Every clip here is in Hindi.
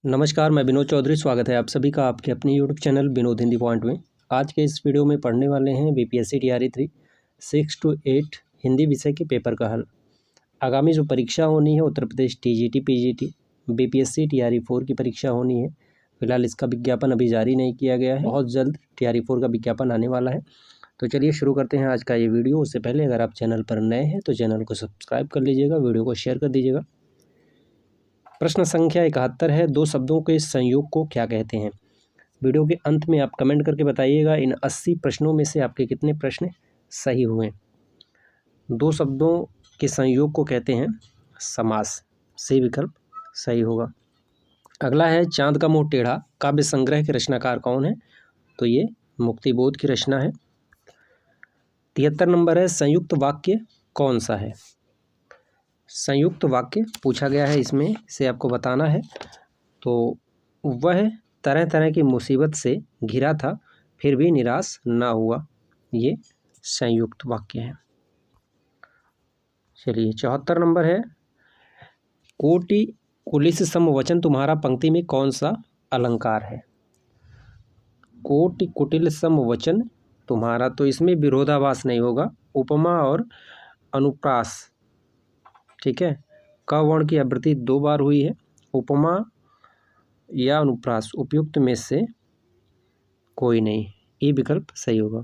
नमस्कार, मैं विनोद चौधरी। स्वागत है आप सभी का आपके अपने YouTube channel Vinod Hindi point में। आज के इस वीडियो में पढ़ने वाले हैं बीपीएससी टीआरई 3 6 to 8 हिंदी विषय के पेपर का हल। आगामी जो परीक्षा होनी है Uttar Pradesh TGT PGT BPSC TRE 4 की परीक्षा होनी है। फिलहाल इसका विज्ञापन अभी जारी नहीं किया गया है, बहुत जल्द टीआरई 4 का विज्ञापन आने वाला है। तो चलिए शुरू करते हैं आज का ये वीडियो। उससे पहले अगर आप चैनल पर नए हैं तो चैनल को सब्सक्राइब कर लीजिएगा, वीडियो को शेयर कर दीजिएगा। प्रश्न संख्या 71 है, दो शब्दों के संयोग को क्या कहते हैं। वीडियो के अंत में आप कमेंट करके बताइएगा इन 80 प्रश्नों में से आपके कितने प्रश्न सही हुए। दो शब्दों के संयोग को कहते हैं समास। सी विकल्प सही होगा। अगला है चांद का मुंह टेढ़ा काव्य संग्रह के रचनाकार कौन है, तो ये मुक्तिबोध की रचना है। 73 नंबर है, संयुक्त वाक्य कौन सा है। संयुक्त वाक्य पूछा गया है, इसमें से आपको बताना है। तो वह तरह तरह की मुसीबत से घिरा था फिर भी निराश ना हुआ, ये संयुक्त वाक्य है। चलिए 74 नंबर है, कोटि कुलिस समवचन तुम्हारा पंक्ति में कौन सा अलंकार है। कोटि कुटिल समवचन तुम्हारा, तो इसमें विरोधाभास नहीं होगा, उपमा और अनुप्रास। ठीक है, क वर्ण की आवृत्ति 2 बार हुई है। उपमा या अनुप्रास उपयुक्त में से कोई नहीं, ये विकल्प सही होगा।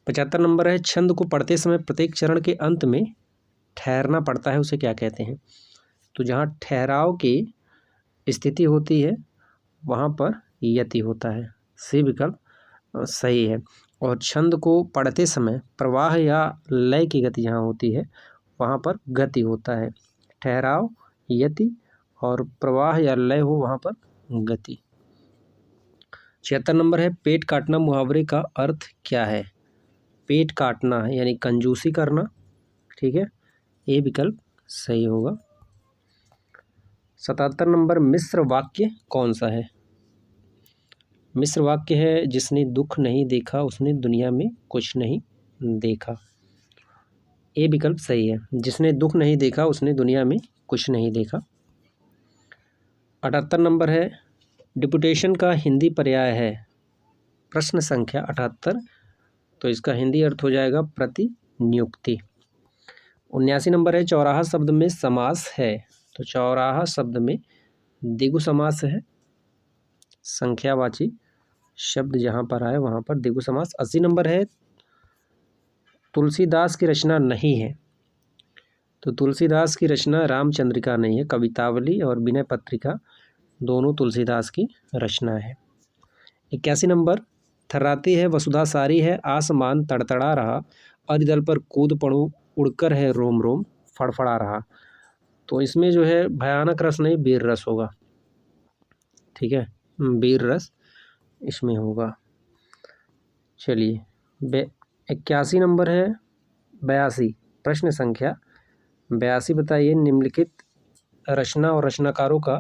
75 नंबर है, छंद को पढ़ते समय प्रत्येक चरण के अंत में ठहरना पड़ता है, उसे क्या कहते हैं। तो जहाँ ठहराव की स्थिति होती है वहाँ पर यति होता है, सी विकल्प सही है। और छंद को पढ़ते समय प्रवाह या लय की गति जहाँ होती है वहाँ पर गति होता है। ठहराव यति और प्रवाह या लय हो वहाँ पर गति। 76 नंबर है, पेट काटना मुहावरे का अर्थ क्या है। पेट काटना यानी कंजूसी करना। ठीक है, ये विकल्प सही होगा। 77 नंबर, मिश्र वाक्य कौन सा है। मिश्र वाक्य है, जिसने दुख नहीं देखा उसने दुनिया में कुछ नहीं देखा, ये विकल्प सही है। जिसने दुख नहीं देखा उसने दुनिया में कुछ नहीं देखा। 78 नंबर है, डिपुटेशन का हिंदी पर्याय है। प्रश्न संख्या 78, तो इसका हिंदी अर्थ हो जाएगा प्रतिनियुक्ति। 79 नंबर है, चौराहा शब्द में समास है। तो चौराहा शब्द में द्विगु समास है, संख्यावाची शब्द जहाँ पर आए वहाँ पर द्विगु समास। 80 नंबर है, तुलसीदास की रचना नहीं है। तो तुलसीदास की रचना रामचंद्रिका नहीं है, कवितावली और विनय पत्रिका दोनों तुलसीदास की रचना है। 81 नंबर, थर्राती है वसुधा सारी है आसमान तड़तड़ा रहा अरिदल पर कूद पड़ूं उड़कर है रोम रोम फड़फड़ा रहा। तो इसमें जो है भयानक रस नहीं वीर रस होगा। ठीक है, वीर रस इसमें होगा। चलिए 81 नंबर है, 82 प्रश्न संख्या 82 बताइए, निम्नलिखित रचना और रचनाकारों का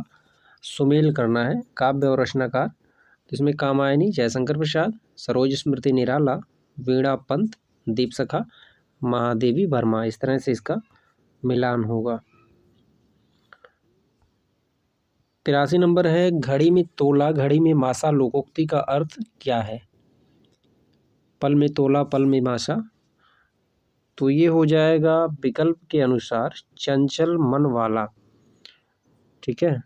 सुमेल करना है। काव्य और रचनाकार, तो इसमें कामायनी जयशंकर प्रसाद, सरोज स्मृति निराला, वीणा पंत, दीपसखा, महादेवी वर्मा, इस तरह से इसका मिलान होगा। 83 नंबर है, घड़ी में तोला घड़ी में मासा लोकोक्ति का अर्थ क्या है। पल में तोला पल में मासा, तो ये हो जाएगा विकल्प के अनुसार चंचल मन वाला। ठीक है,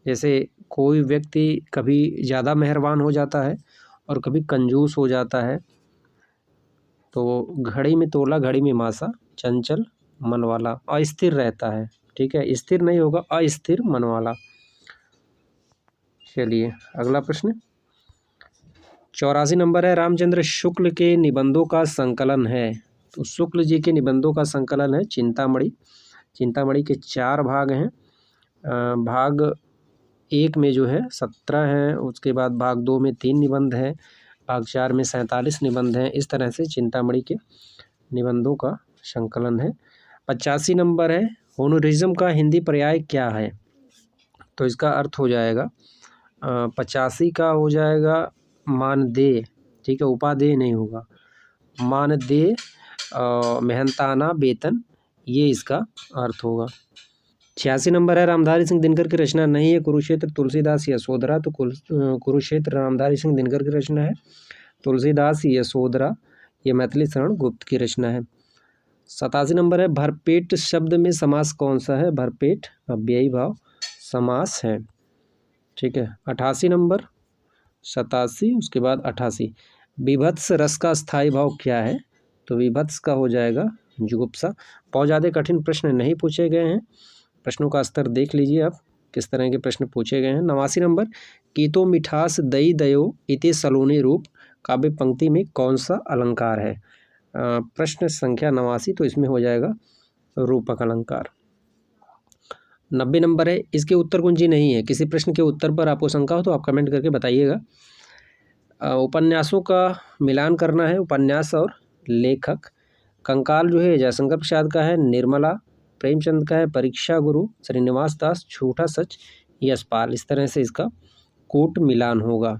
जैसे कोई व्यक्ति कभी ज़्यादा मेहरबान हो जाता है और कभी कंजूस हो जाता है। तो घड़ी में तोला घड़ी में मासा, चंचल मन वाला, अस्थिर रहता है। ठीक है, स्थिर नहीं होगा, अस्थिर मन वाला। चलिए अगला प्रश्न 84 नंबर है, रामचंद्र शुक्ल के निबंधों का संकलन है। तो शुक्ल जी के निबंधों का संकलन है चिंतामणि। चिंतामणि के 4 भाग हैं। भाग 1 में जो है 17 हैं, उसके बाद भाग 2 में 3 निबंध हैं, भाग 4 में 47 निबंध हैं। इस तरह से चिंतामणि के निबंधों का संकलन है। 85 नंबर है, होनोरिज्म का हिंदी पर्याय क्या है। तो इसका अर्थ हो जाएगा 85 का हो जाएगा मानदेय। ठीक है, उपादेय नहीं होगा, मानदेय मेहनताना वेतन, ये इसका अर्थ होगा। 86 नंबर है रामधारी सिंह दिनकर की रचना नहीं है। कुरुक्षेत्र तुलसीदास यशोधरा, तो कुरुक्षेत्र रामधारी सिंह दिनकर की रचना है। तुलसीदास यशोधरा ये मैथिली शरण गुप्त की रचना है। 87 नंबर है भरपेट शब्द में समास कौन सा है? भरपेट अव्ययी भाव समास है। ठीक है। 88 नंबर, 87 उसके बाद 88, विभत्स रस का स्थायी भाव क्या है? तो विभत्स का हो जाएगा जुगुप्सा। बहुत ज़्यादा कठिन प्रश्न नहीं पूछे गए हैं, प्रश्नों का स्तर देख लीजिए आप किस तरह के प्रश्न पूछे गए हैं। 89 नंबर, कीतो मिठास दई दयो इति सलोनी रूप काव्य पंक्ति में कौन सा अलंकार है? प्रश्न संख्या 89, तो इसमें हो जाएगा रूपक अलंकार। 90 नंबर है इसके उत्तर कुंजी नहीं है। किसी प्रश्न के उत्तर पर आपको शंका हो तो आप कमेंट करके बताइएगा। उपन्यासों का मिलान करना है, उपन्यास और लेखक। कंकाल जो है जयशंकर प्रसाद का है, निर्मला प्रेमचंद का है, परीक्षा गुरु श्रीनिवास दास, झूठा सच यशपाल। इस तरह से इसका कूट मिलान होगा।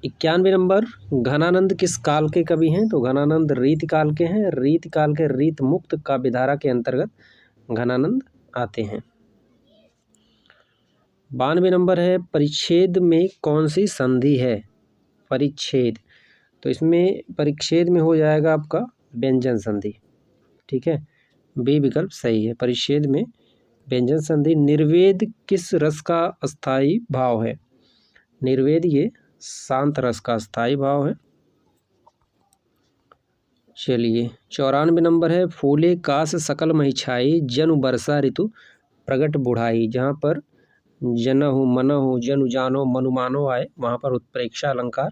91 नंबर, घनानंद किस काल के कवि हैं? तो घनानंद रीत काल के हैं। रीत काल के रीत मुक्त काव्यधारा के अंतर्गत घनानंद आते हैं। 92 नंबर है परिच्छेद में कौन सी संधि है? परिच्छेद, तो इसमें परिच्छेद में हो जाएगा आपका व्यंजन संधि। ठीक है, बी विकल्प सही है, परिच्छेद में व्यंजन संधि। निर्वेद किस रस का अस्थाई भाव है? निर्वेद ये शांत रस का स्थायी भाव है। चलिए 94 नंबर है फूले कास सकल महिछाई जनु बरसा ऋतु प्रगट बुढ़ाई। जहाँ पर जनहु मनहु जनु जानो मनुमानो आए वहाँ पर उत्प्रेक्षा अलंकार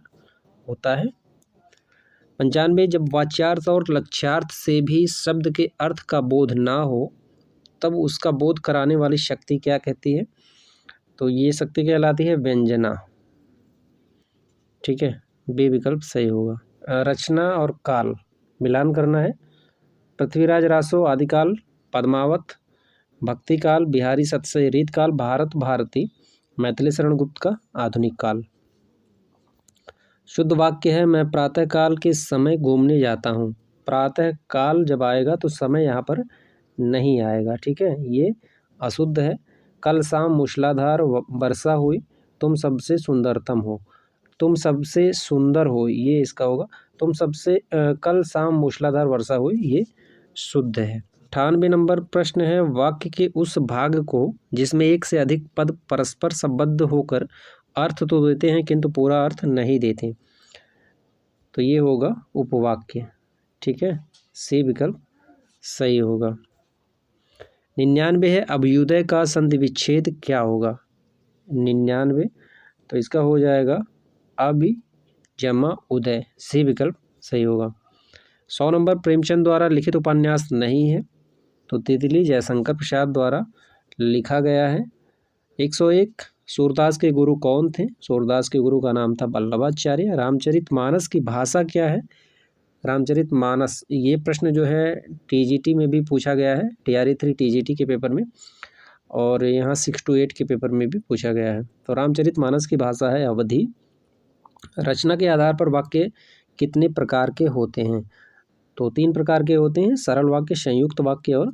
होता है। 95, जब वाच्यार्थ और लक्ष्यार्थ से भी शब्द के अर्थ का बोध ना हो तब उसका बोध कराने वाली शक्ति क्या कहती है? तो ये शक्ति कहलाती है व्यंजना। ठीक है, बी विकल्प सही होगा। रचना और काल मिलान करना है। पृथ्वीराज रासो आदिकाल, पद्मावत भक्ति काल, बिहारी सत्सय रीत काल, भारत भारती मैथिली शरण गुप्त का आधुनिक काल। शुद्ध वाक्य है मैं प्रातः काल के समय घूमने जाता हूँ। प्रातः काल जब आएगा तो समय यहाँ पर नहीं आएगा। ठीक है, ये अशुद्ध है। कल शाम मूसलाधार वर्षा हुई, तुम सबसे सुंदरतम हो। तुम सबसे सुंदर हो ये इसका होगा। तुम सबसे कल शाम मूसलाधार वर्षा हुई ये शुद्ध है। 98 नंबर प्रश्न है वाक्य के उस भाग को जिसमें एक से अधिक पद परस्पर संबद्ध होकर अर्थ तो देते हैं किंतु पूरा अर्थ नहीं देते, तो ये होगा उपवाक्य। ठीक है, सी विकल्प सही होगा। 99 है अभ्युदय का संधि विच्छेद क्या होगा? 99, तो इसका हो जाएगा अभि जमा उदय, सी विकल्प सही होगा। 100 नंबर प्रेमचंद द्वारा लिखित उपन्यास नहीं है, तो तितली जयशंकर प्रसाद द्वारा लिखा गया है। 101, सूरदास के गुरु कौन थे? सूरदास के गुरु का नाम था वल्लभाचार्य। रामचरितमानस की भाषा क्या है? रामचरितमानस, ये प्रश्न जो है टीजीटी में भी पूछा गया है, TRE 3 टीजीटी के पेपर में, और यहाँ 6 to 8 के पेपर में भी पूछा गया है। तो रामचरितमानस की भाषा है अवधी। रचना के आधार पर वाक्य कितने प्रकार के होते हैं? तो 3 प्रकार के होते हैं, सरल वाक्य, संयुक्त वाक्य और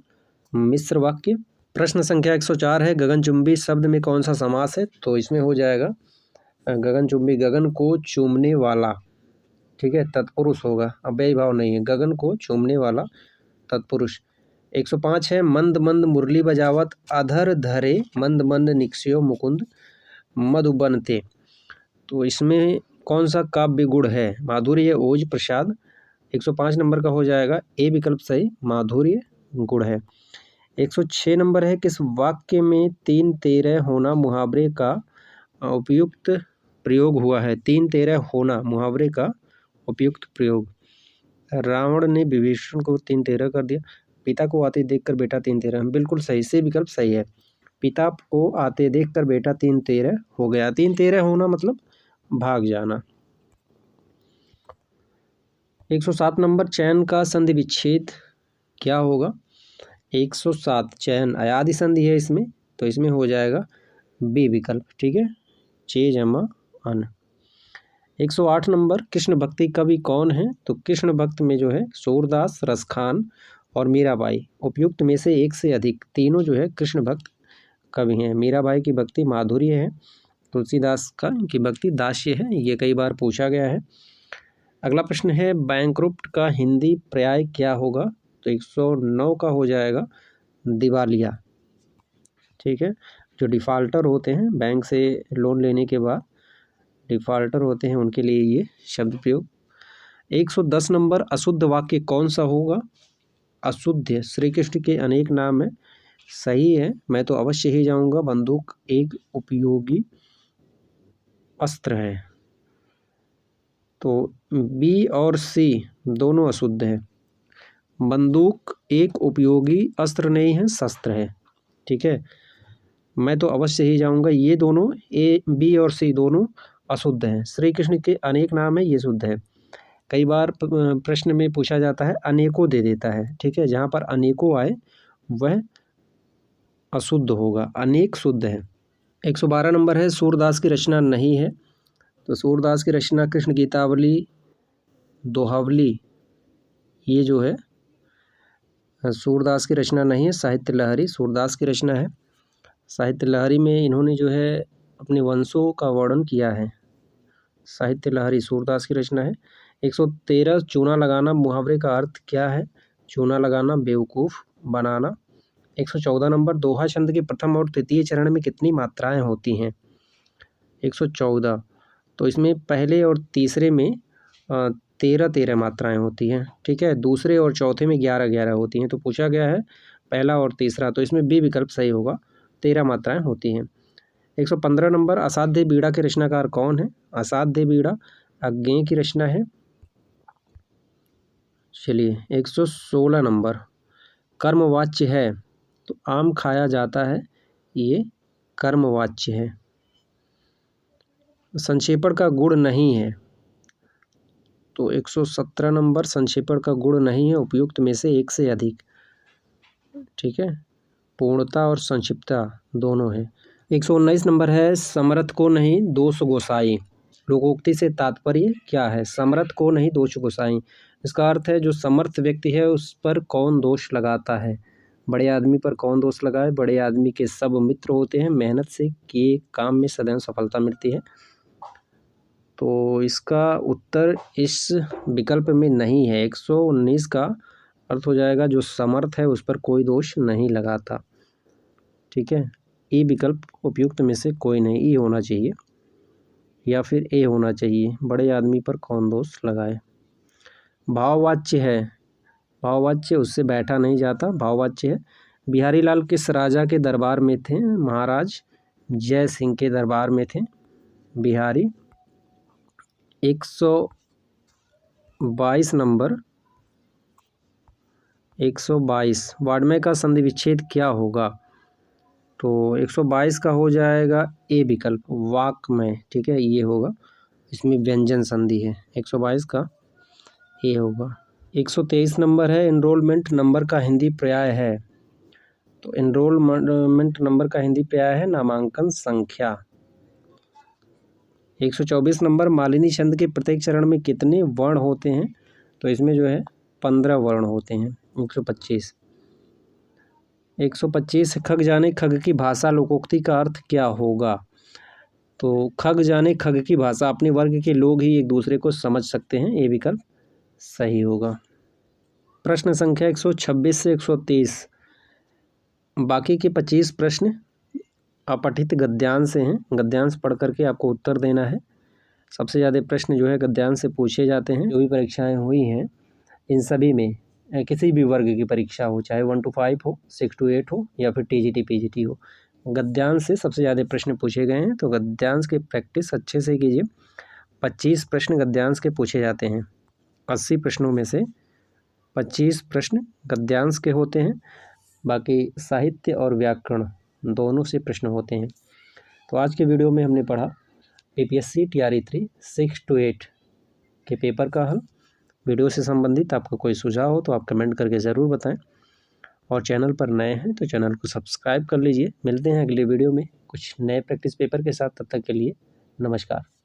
मिश्र वाक्य। प्रश्न संख्या 104 है गगनचुंबी शब्द में कौन सा समास है? तो इसमें हो जाएगा गगनचुंबी, गगन को चूमने वाला। ठीक है, तत्पुरुष होगा, अव्ययी भाव नहीं है, गगन को चूमने वाला तत्पुरुष। 105 है मंद मंद मुरली बजावत अधर धरे मंद मंद निक्ष्यो मुकुंद मधुबनते। तो इसमें कौन सा काव्य गुण है? माधुर्य, ओज, प्रसाद। 105 नंबर का हो जाएगा ए विकल्प सही, माधुर्य गुण है। 106 नंबर है किस वाक्य में 3 13 होना मुहावरे का उपयुक्त प्रयोग हुआ है? 3 13 होना मुहावरे का उपयुक्त प्रयोग। रावण ने विभीषण को 3 13 कर दिया, पिता को आते देखकर बेटा 3 13, बिल्कुल सही, से विकल्प सही है। पिता को आते देखकर बेटा 3 13 हो गया। 3 13 होना मतलब भाग जाना। 107 नंबर चयन का संधि विच्छेद क्या होगा? 107 चयन अयादि संधि है इसमें, तो इसमें हो जाएगा बी विकल्प। ठीक है, चे जमा अन। 108 नंबर कृष्ण भक्ति कवि कौन है? तो कृष्ण भक्त में जो है सूरदास, रसखान और मीराबाई, उपयुक्त में से एक से अधिक। तीनों जो है कृष्ण भक्त कवि हैं। मीराबाई की भक्ति माधुर्य है, तुलसीदास का की भक्ति दास्य है। ये कई बार पूछा गया है। अगला प्रश्न है बैंकरुप्ट का हिंदी पर्याय क्या होगा? तो 109 का हो जाएगा दिवालिया। ठीक है, जो डिफ़ाल्टर होते हैं, बैंक से लोन लेने के बाद डिफ़ाल्टर होते हैं, उनके लिए ये शब्द प्रयोग। 110 नंबर अशुद्ध वाक्य कौन सा होगा? अशुद्ध श्री कृष्ण के अनेक नाम है, सही है, मैं तो अवश्य ही जाऊंगा, बंदूक एक उपयोगी अस्त्र है। तो बी और सी दोनों अशुद्ध है। बंदूक एक उपयोगी अस्त्र नहीं है, शस्त्र है। ठीक है, मैं तो अवश्य ही जाऊंगा, ये दोनों ए बी और सी दोनों अशुद्ध हैं। श्री कृष्ण के अनेक नाम है, ये शुद्ध है। कई बार प्रश्न में पूछा जाता है, अनेकों दे देता है। ठीक है, जहाँ पर अनेकों आए वह अशुद्ध होगा, अनेक शुद्ध है। 112 नंबर है सूरदास की रचना नहीं है। तो सूरदास की रचना कृष्ण गीतावली, दोहावली, ये जो है सूरदास की रचना नहीं है। साहित्य लहरी सूरदास की रचना है। साहित्य लहरी में इन्होंने जो है अपने वंशों का वर्णन किया है। साहित्य लहरी सूरदास की रचना है। 113 चूना लगाना मुहावरे का अर्थ क्या है? चूना लगाना, बेवकूफ़ बनाना। 114 नंबर दोहा छंद के प्रथम और तृतीय चरण में कितनी मात्राएं होती हैं? 114। तो इसमें पहले और तीसरे में 13 मात्राएं होती हैं। ठीक है, दूसरे और चौथे में 11 होती हैं। तो पूछा गया है पहला और तीसरा, तो इसमें बी विकल्प सही होगा, 13 मात्राएं होती हैं। 115 नंबर असाध्य बीड़ा के रचनाकार कौन है? असाध्य बीड़ा अज्ञेय की रचना है। चलिए 116 नंबर कर्मवाच्य है। तो आम खाया जाता है, ये कर्मवाच्य है। संक्षेपण का गुण नहीं है। तो 117 नंबर संक्षेपण का गुण नहीं है, उपयुक्त में से एक से अधिक। ठीक है, पूर्णता और संक्षिप्तता दोनों है। 119 नंबर है समर्थ को नहीं दोष गोसाई। लोकोक्ति से तात्पर्य क्या है? समर्थ को नहीं दोष गोसाई, इसका अर्थ है जो समर्थ व्यक्ति है उस पर कौन दोष लगाता है? बड़े आदमी पर कौन दोष लगाए? बड़े आदमी के सब मित्र होते हैं, मेहनत से किए काम में सदैव सफलता मिलती है। तो इसका उत्तर इस विकल्प में नहीं है। 119 का अर्थ हो जाएगा जो समर्थ है उस पर कोई दोष नहीं लगाता। ठीक है, ए विकल्प उपयुक्त में से कोई नहीं, ई होना चाहिए या फिर ए होना चाहिए। बड़े आदमी पर कौन दोष लगाए? भाववाच्य है। भाववाच्य उससे बैठा नहीं जाता, भाववाच्य है। बिहारी लाल किस राजा के दरबार में थे? महाराज जय सिंह के दरबार में थे बिहारी। 122 नंबर 122 वाड्मय का संधि विच्छेद क्या होगा? तो 122 का हो जाएगा ए विकल्प, वाक्मय। ठीक है, ये होगा, इसमें व्यंजन संधि है। 122 का ए होगा। 123 नंबर है एनरोलमेंट नंबर का हिंदी पर्याय है। तो एनरोलमेंट नंबर का हिंदी पर्याय है नामांकन संख्या। 124 नंबर मालिनी छंद के प्रत्येक चरण में कितने वर्ण होते हैं? तो इसमें जो है 15 वर्ण होते हैं। 125 खग जाने खग की भाषा लोकोक्ति का अर्थ क्या होगा? तो खग जाने खग की भाषा अपने वर्ग के लोग ही एक दूसरे को समझ सकते हैं, ये विकल्प सही होगा। प्रश्न संख्या 126 से 130, बाकी के 25 प्रश्न अपठित गद्यांश से हैं। गद्यांश पढ़ करके आपको उत्तर देना है। सबसे ज़्यादा प्रश्न जो है गद्यांश से पूछे जाते हैं। जो भी परीक्षाएं हुई हैं इन सभी में किसी भी वर्ग की परीक्षा हो, चाहे 1 to 5 हो, 6 to 8 हो या फिर TGT PGT हो, गद्यांश से सबसे ज़्यादा प्रश्न पूछे गए हैं। तो गद्यांश की प्रैक्टिस अच्छे से कीजिए। 25 प्रश्न गद्यांश के पूछे जाते हैं। 80 प्रश्नों में से 25 प्रश्न गद्यांश के होते हैं, बाकी साहित्य और व्याकरण दोनों से प्रश्न होते हैं। तो आज के वीडियो में हमने पढ़ा BPSC TRE 3 6 to 8 के पेपर का हल। वीडियो से संबंधित आपका कोई सुझाव हो तो आप कमेंट करके ज़रूर बताएं, और चैनल पर नए हैं तो चैनल को सब्सक्राइब कर लीजिए। मिलते हैं अगले वीडियो में कुछ नए प्रैक्टिस पेपर के साथ। तब तक के लिए नमस्कार।